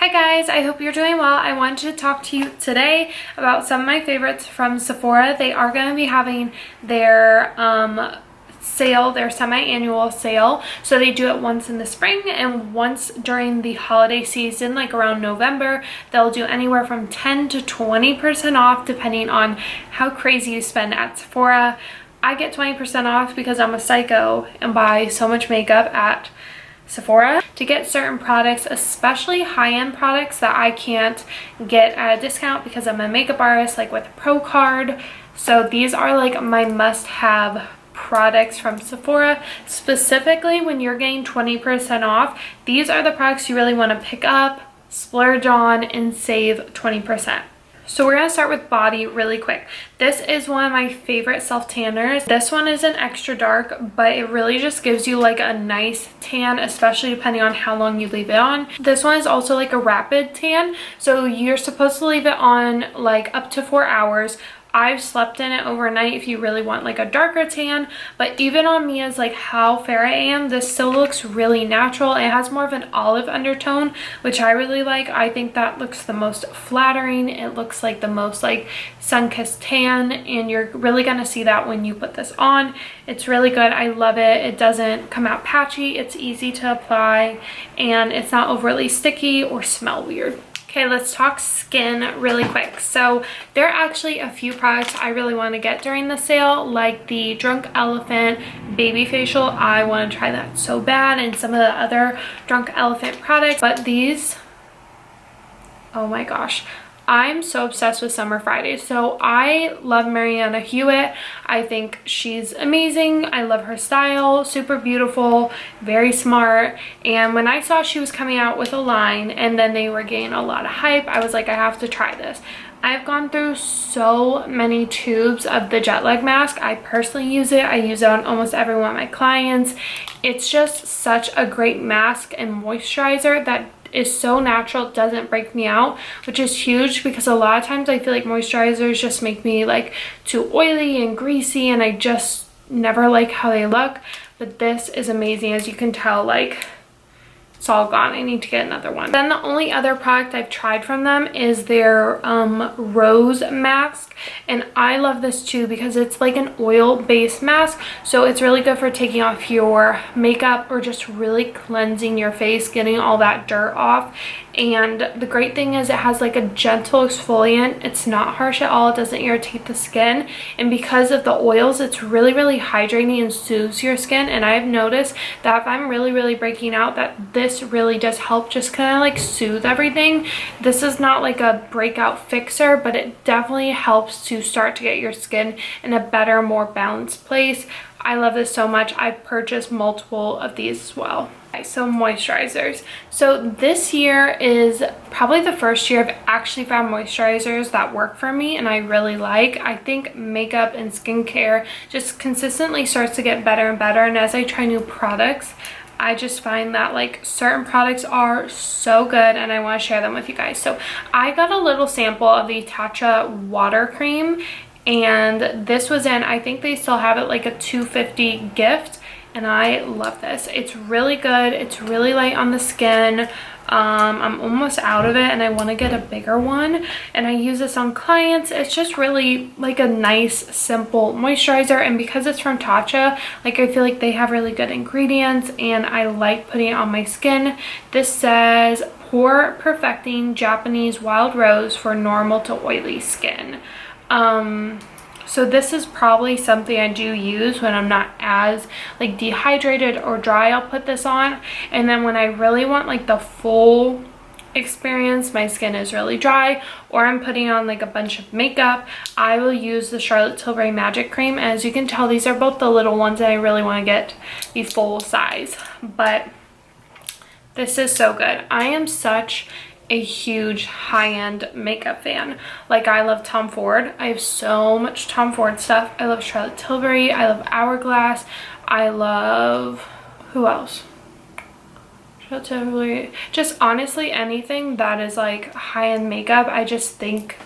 Hi guys, I hope you're doing well. I wanted to talk to you today about some of my favorites from Sephora. They are going to be having their sale, their semi-annual sale. So they do it once in the spring and once during the holiday season, like around November. They'll do anywhere from 10 to 20% off depending on how crazy you spend at Sephora. I get 20% off because I'm a psycho and buy so much makeup at Sephora. To get certain products, especially high-end products that I can't get at a discount because I'm a makeup artist, like with a pro card. So these are like my must-have products from Sephora. Specifically when you're getting 20% off, these are the products you really want to pick up, splurge on, and save 20%. So we're going to start with Body really quick. This is one of my favorite self-tanners. This one is an extra dark, but it really just gives you like a nice tan, especially depending on how long you leave it on. This one is also like a rapid tan, so you're supposed to leave it on like up to 4 hours. I've slept in it overnight if you really want like a darker tan, but even on me as like how fair I am, this still looks really natural. It has more of an olive undertone, which I really like. I think that looks the most flattering. It looks like the most like sun-kissed tan, and you're really gonna see that when you put this on. It's really good. I love it. It doesn't come out patchy. It's easy to apply, and it's not overly sticky or smell weird. Okay, let's talk skin really quick. So there are actually a few products I really want to get during the sale, like the Drunk Elephant baby facial. I want to try that so bad, and some of the other Drunk Elephant products. But these, oh my gosh, I'm so obsessed with Summer Fridays. So I love Mariana Hewitt. I think she's amazing. I love her style, super beautiful, very smart. And when I saw she was coming out with a line and then they were getting a lot of hype, I was like, I have to try this. I've gone through so many tubes of the jet lag mask. I personally use it. I use it on almost every one of my clients. It's just such a great mask and moisturizer that is so natural. It doesn't break me out, which is huge because a lot of times I feel like moisturizers just make me like too oily and greasy, and I just never like how they look. But this is amazing. As you can tell, like it's all gone. I need to get another one. Then the only other product I've tried from them is their rose mask, and I love this too because it's like an oil-based mask, so it's really good for taking off your makeup or just really cleansing your face, getting all that dirt off. And the great thing is it has like a gentle exfoliant. It's not harsh at all. It doesn't irritate the skin, and because of the oils, it's really hydrating and soothes your skin. And I've noticed that if I'm really breaking out, that this really does help just kind of like soothe everything. This is not like a breakout fixer, but it definitely helps to start to get your skin in a better, more balanced place. I love this so much. I've purchased multiple of these as well. Okay, so moisturizers. So this year is probably the first year I've actually found moisturizers that work for me and I really like. I think makeup and skincare just consistently starts to get better and better, and as I try new products, I just find that like certain products are so good and I want to share them with you guys. So I got a little sample of the Tatcha water cream, and this was in, I think they still have it, like a $2.50 gift, and I love this. It's really good. It's really light on the skin. I'm almost out of it and I want to get a bigger one, and I use this on clients. It's just really like a nice simple moisturizer, and because it's from Tatcha, like I feel like they have really good ingredients and I like putting it on my skin. This says pore perfecting Japanese wild rose for normal to oily skin. So this is probably something I do use when I'm not as like dehydrated or dry. I'll put this on, and then when I really want like the full experience, my skin is really dry, or I'm putting on like a bunch of makeup, I will use the Charlotte Tilbury Magic Cream. As you can tell, these are both the little ones and I really want to get the full size, but this is so good. I am such a huge high-end makeup fan. Like, I love Tom Ford. I have so much Tom Ford stuff. I love Charlotte Tilbury. I love Hourglass. I love, who else? Charlotte Tilbury. Just honestly anything that is like high-end makeup, I just think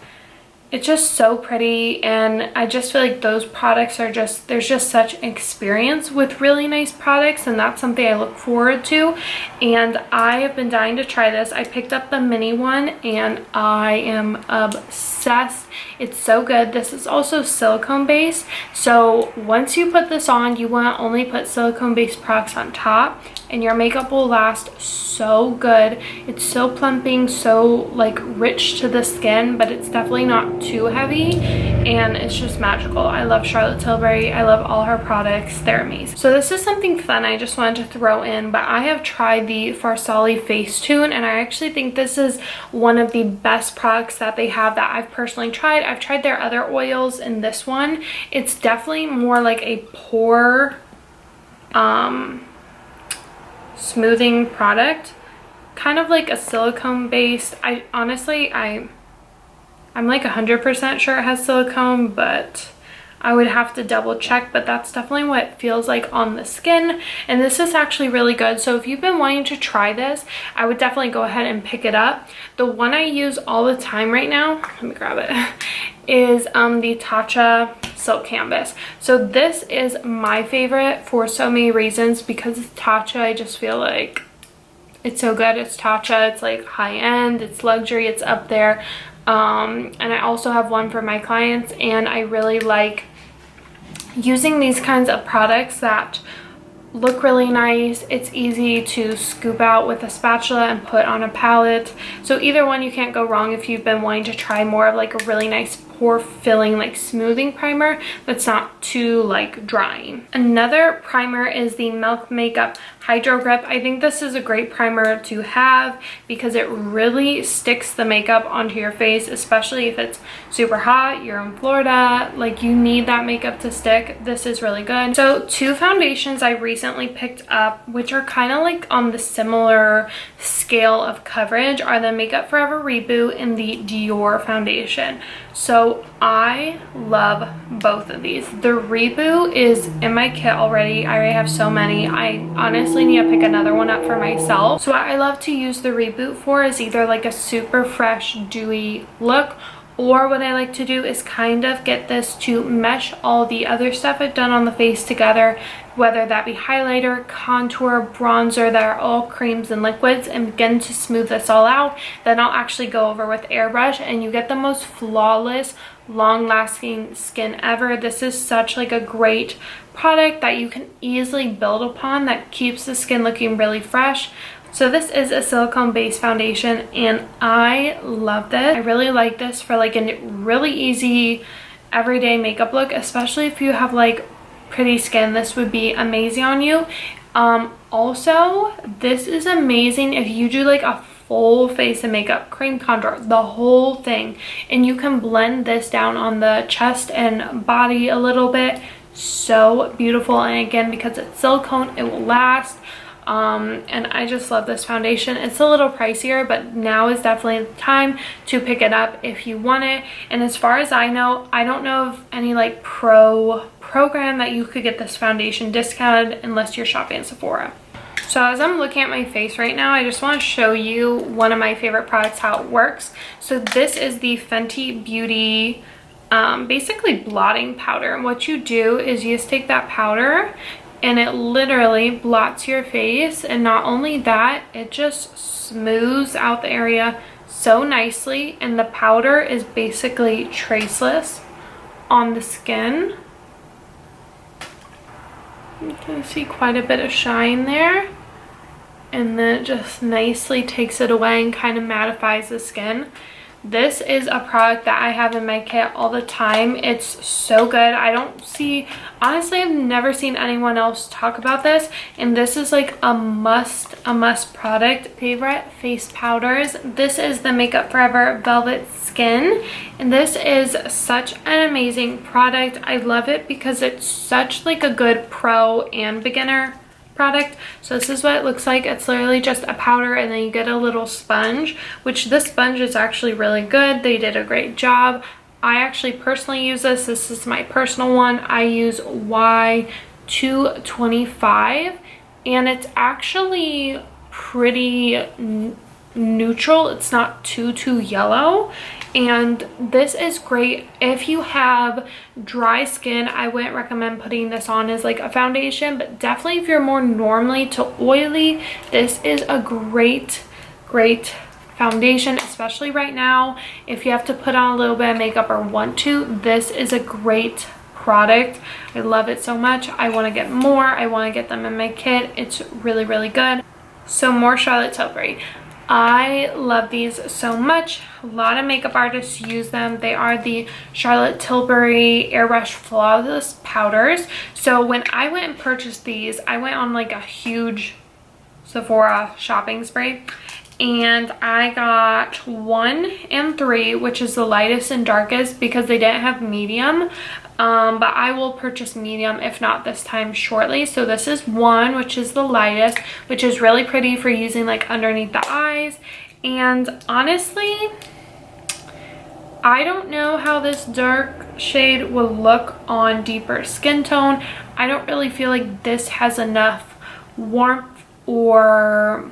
it's just so pretty, and I just feel like those products are just, there's just such experience with really nice products, and that's something I look forward to. And I have been dying to try this. I picked up the mini one and I am obsessed. It's so good. This is also silicone based, so once you put this on, you want to only put silicone based products on top, and your makeup will last so good. It's so plumping, so like rich to the skin, but it's definitely not too heavy, and it's just magical. I love Charlotte Tilbury. I love all her products. They're amazing. So this is something fun I just wanted to throw in, but I have tried the Farsali Facetune, and I actually think this is one of the best products that they have that I've personally tried. I've tried their other oils, and this one, it's definitely more like a pore smoothing product, kind of like a silicone based. I honestly, I'm like 100% sure it has silicone, but I would have to double check, but that's definitely what it feels like on the skin. And this is actually really good. So if you've been wanting to try this, I would definitely go ahead and pick it up. The one I use all the time right now, let me grab it, is the Tatcha Silk Canvas. So this is my favorite for so many reasons, because it's Tatcha. I just feel like it's so good. It's Tatcha. It's like high end, it's luxury, it's up there. And I also have one for my clients, and I really like using these kinds of products that look really nice. It's easy to scoop out with a spatula and put on a palette. So either one, you can't go wrong if you've been wanting to try more of like a really nice pore filling, like smoothing primer that's not too like drying. Another primer is the Milk Makeup Hydro Grip. I think this is a great primer to have because it really sticks the makeup onto your face, especially if it's super hot, you're in Florida, like you need that makeup to stick. This is really good. So two foundations I recently picked up, which are kind of like on the similar scale of coverage, are the Makeup Forever Reboot and the Dior foundation. So I love both of these. The Reboot is in my kit already. I already have so many. I honestly need to pick another one up for myself. So what I love to use the Reboot for is either like a super fresh, dewy look, or what I like to do is kind of get this to mesh all the other stuff I've done on the face together, whether that be highlighter, contour, bronzer, that are all creams and liquids, and begin to smooth this all out. Then I'll actually go over with airbrush, and you get the most flawless, long-lasting skin ever. This is such like a great product that you can easily build upon that keeps the skin looking really fresh. So this is a silicone based foundation, and I love this. I really like this for like a really easy everyday makeup look, especially if you have like pretty skin. This would be amazing on you. Also, this is amazing if you do like a full face of makeup, cream, contour, the whole thing, and you can blend this down on the chest and body a little bit. So beautiful. And again, because it's silicone, it will last. And I just love this foundation. It's a little pricier, but now is definitely the time to pick it up if you want it. And as far as I know, I don't know of any like program that you could get this foundation discounted unless you're shopping at Sephora. So as I'm looking at my face right now, I just want to show you one of my favorite products, how it works. So this is the Fenty Beauty basically blotting powder. And what you do is you just take that powder and it literally blots your face, and not only that, it just smooths out the area so nicely, and the powder is basically traceless on the skin. You can see quite a bit of shine there, and then it just nicely takes it away and kind of mattifies the skin. This is a product that I have in my kit all the time. It's so good. I don't see, honestly, I've never seen anyone else talk about this, and this is like a must product. Favorite face powders. This is the Makeup Forever Velvet Skin, and this is such an amazing product. I love it because it's such like a good pro and beginner product. So this is what it looks like. It's literally just a powder, and then you get a little sponge, which this sponge is actually really good. They did a great job. I actually personally use this. This is my personal one. I use Y225, and it's actually pretty neutral. It's not too yellow. And this is great if you have dry skin. I wouldn't recommend putting this on as like a foundation, but definitely if you're more normally to oily, this is a great foundation, especially right now. If you have to put on a little bit of makeup or want to, this is a great product. I love it so much. I want to get more. I want to get them in my kit. It's really good. So more Charlotte Tilbury. I love these so much. A lot of makeup artists use them. They are the Charlotte Tilbury Airbrush Flawless Powders. So when I went and purchased these, I went on like a huge Sephora shopping spree. And I got 1 and 3, which is the lightest and darkest, because they didn't have medium. But I will purchase medium, if not this time, shortly. So this is 1, which is the lightest, which is really pretty for using like underneath the eyes. And honestly, I don't know how this dark shade will look on deeper skin tone. I don't really feel like this has enough warmth or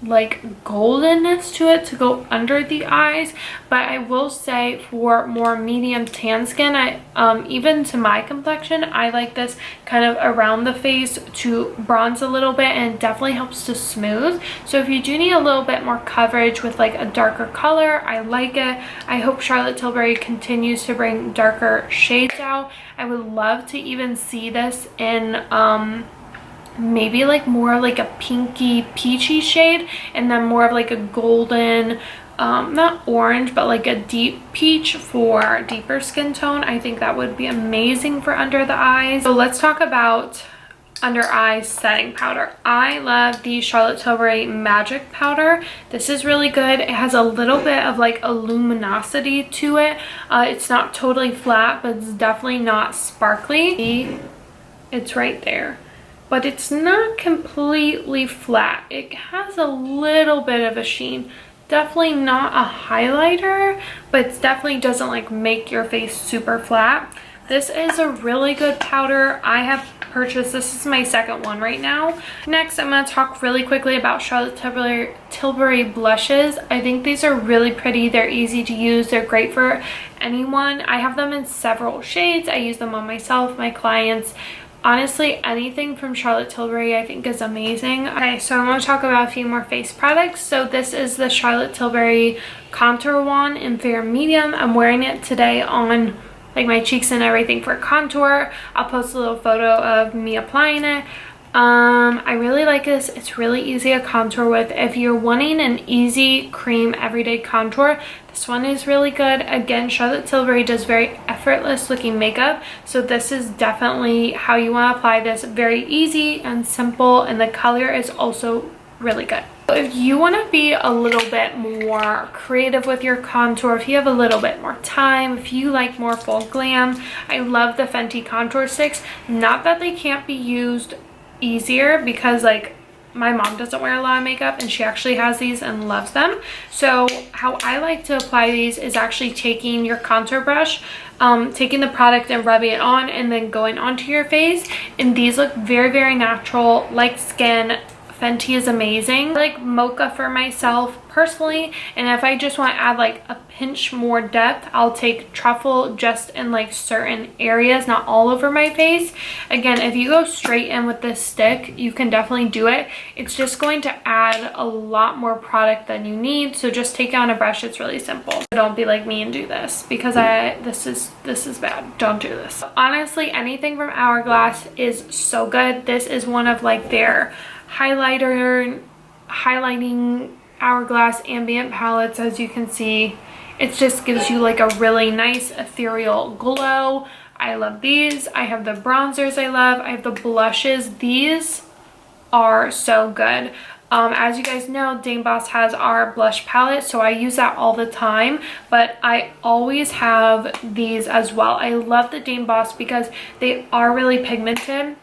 like goldenness to it to go under the eyes, but I will say for more medium tan skin, even to my complexion, I like this kind of around the face to bronze a little bit, and it definitely helps to smooth. So if you do need a little bit more coverage with like a darker color, I like it. I hope Charlotte Tilbury continues to bring darker shades out. I would love to even see this in maybe like more like a pinky peachy shade, and then more of like a golden, not orange, but like a deep peach for deeper skin tone. I think that would be amazing for under the eyes. So let's talk about under eye setting powder. I love the Charlotte Tilbury Magic Powder. This is really good. It has a little bit of like a luminosity to it. It's not totally flat, but it's definitely not sparkly. It's right there. But it's not completely flat. It has a little bit of a sheen. Definitely not a highlighter, but it definitely doesn't like make your face super flat. This is a really good powder. I have purchased, this is my second one right now. Next, I'm going to talk really quickly about Charlotte Tilbury blushes. I think these are really pretty. They're easy to use. They're great for anyone. I have them in several shades. I use them on myself, my clients. Honestly, anything from Charlotte Tilbury I think is amazing. Okay, so I want to talk about a few more face products. So this is the Charlotte Tilbury Contour Wand in Fair Medium. I'm wearing it today on like my cheeks and everything for contour. I'll post a little photo of me applying it. I really like this. It's really easy to contour with. If you're wanting an easy cream everyday contour, this one is really good. Again, Charlotte Tilbury does very effortless looking makeup, so this is definitely how you want to apply this. Very easy and simple, and the color is also really good. If you want to be a little bit more creative with your contour, if you have a little bit more time, if you like more full glam, I love the Fenty contour sticks. Not that they can't be used easier, because like my mom doesn't wear a lot of makeup and she actually has these and loves them. So how I like to apply these is actually taking your contour brush, taking the product and rubbing it on, and then going onto your face. And these look very natural, like skin. Fenty is amazing. I like mocha for myself personally, and if I just want to add like a pinch more depth, I'll take truffle just in like certain areas, not all over my face. Again, if you go straight in with this stick, you can definitely do it. It's just going to add a lot more product than you need, so just take it on a brush. It's really simple. Don't be like me and do this, because this is bad. Don't do this. Honestly, anything from Hourglass is so good. This is one of like their highlighting Hourglass ambient palettes. As you can see, it just gives you like a really nice ethereal glow. I love these. I have the bronzers I love. I have the blushes. These are so good. As you guys know, Dame Boss has our blush palette, so I use that all the time, but I always have these as well. I love the Dame Boss because they are really pigmented,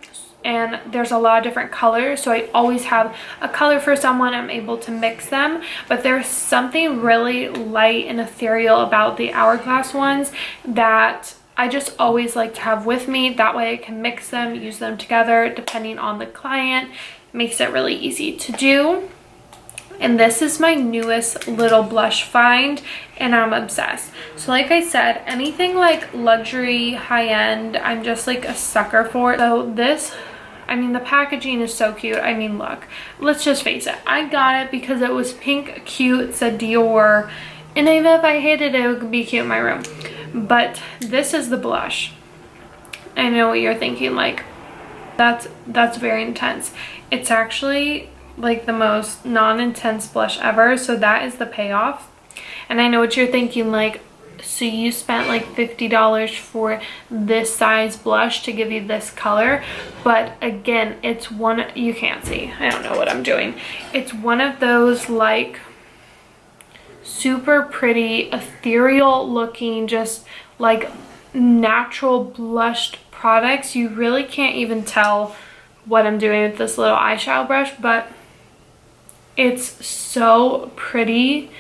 and there's a lot of different colors, so I always have a color for someone. I'm able to mix them, but there's something really light and ethereal about the Hourglass ones that I just always like to have with me. That way I can mix them, use them together depending on the client. Makes it really easy to do. and this is my newest little blush find, and I'm obsessed. So like I said, anything like luxury, high-end, I'm just like a sucker for it. So this, I mean, the packaging is so cute. I mean, look, let's just face it, I got it because it was pink, cute, said Dior, and even if I hated it, it would be cute in my room. But this is the blush. I know what you're thinking, like, that's very intense. It's actually like the most non-intense blush ever, so that is the payoff. And I know what you're thinking, like, so you spent like $50 for this size blush to give you this color, but again, it's one, you can't see, I don't know what I'm doing, it's one of those like super pretty, ethereal looking, just like natural blushed products. You really can't even tell what I'm doing with this little eyeshadow brush, but it's so pretty,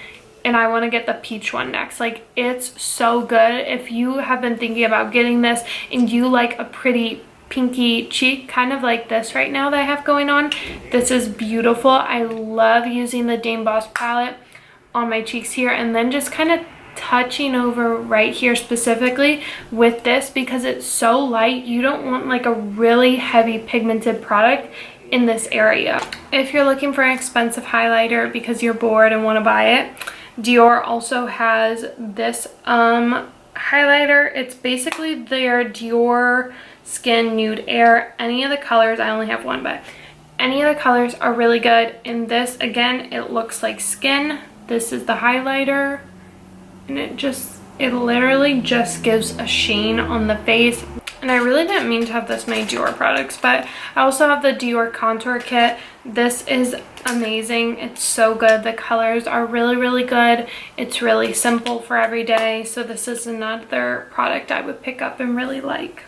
and I want to get the peach one next. Like, it's so good. If you have been thinking about getting this and you like a pretty pinky cheek, kind of like this right now that I have going on, this is beautiful. I love using the Dame Boss palette on my cheeks here, and then just kind of touching over right here specifically with this, because it's so light. You don't want like a really heavy pigmented product in this area. If you're looking for an expensive highlighter because you're bored and want to buy it, Dior also has this highlighter. It's basically their Dior Skin Nude Air. Any of the colors, I only have one, but any of the colors are really good. And this, again, it looks like skin. This is the highlighter, and it literally just gives a sheen on the face. And I really didn't mean to have this many Dior products, but I also have the Dior contour kit. This is amazing. It's so good. The colors are really, really good. It's really simple for every day. So this is another product I would pick up and really like.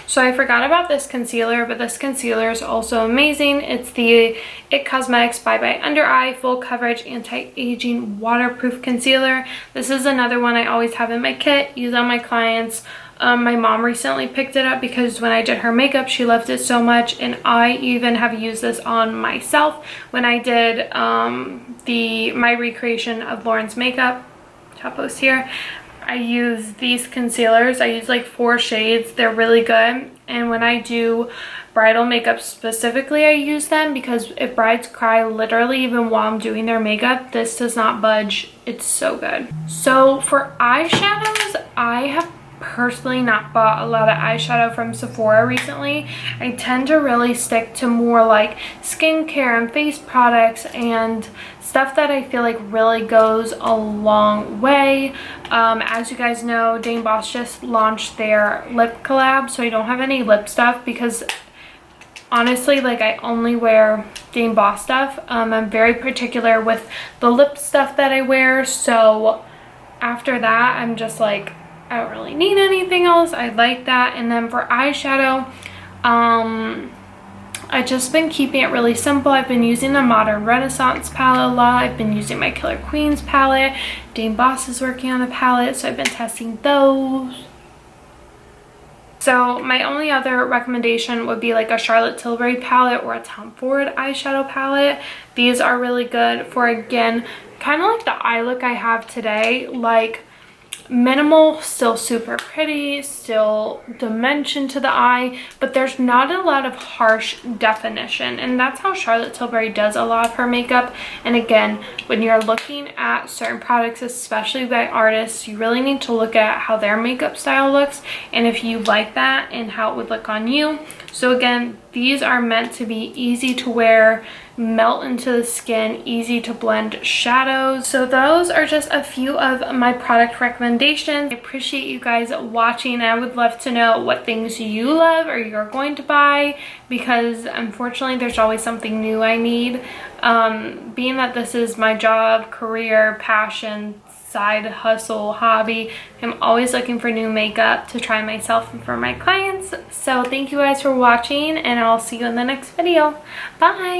So I forgot about this concealer, but this concealer is also amazing. It's the IT Cosmetics Bye Bye Under Eye Full Coverage Anti-Aging Waterproof Concealer. This is another one I always have in my kit, use on my clients. My mom recently picked it up because when I did her makeup, she loved it so much, and I even have used this on myself when I did my recreation of Lauren's makeup. Top post here. I use these concealers. I use like 4 shades. They're really good. And when I do bridal makeup specifically, I use them because if brides cry literally even while I'm doing their makeup, this does not budge. It's so good. So for eyeshadows, I have personally not bought a lot of eyeshadow from Sephora recently. I tend to really stick to more like skincare and face products and stuff that I feel like really goes a long way. As you guys know, Dame Boss just launched their lip collab, so I don't have any lip stuff because honestly, like, I only wear Dame Boss stuff. I'm very particular with the lip stuff that I wear, so after that I'm just like, I don't really need anything else. I like that. And then for eyeshadow, I've just been keeping it really simple. I've been using the Modern Renaissance palette a lot. I've been using my Killer Queens palette. Dame Boss is working on the palette, so I've been testing those. So my only other recommendation would be like a Charlotte Tilbury palette or a Tom Ford eyeshadow palette. These are really good for, again, kind of like the eye look I have today. Like, minimal, still super pretty, still dimension to the eye, but there's not a lot of harsh definition, and that's how Charlotte Tilbury does a lot of her makeup. And again, when you're looking at certain products, especially by artists, you really need to look at how their makeup style looks and if you like that and how it would look on you. So again, these are meant to be easy to wear, melt into the skin, easy to blend shadows. So those are just a few of my product recommendations. I appreciate you guys watching. I would love to know what things you love or you're going to buy, because unfortunately there's always something new I need. Being that this is my job, career, passion, side hustle, hobby, I'm always looking for new makeup to try myself and for my clients. So thank you guys for watching, and I'll see you in the next video. Bye!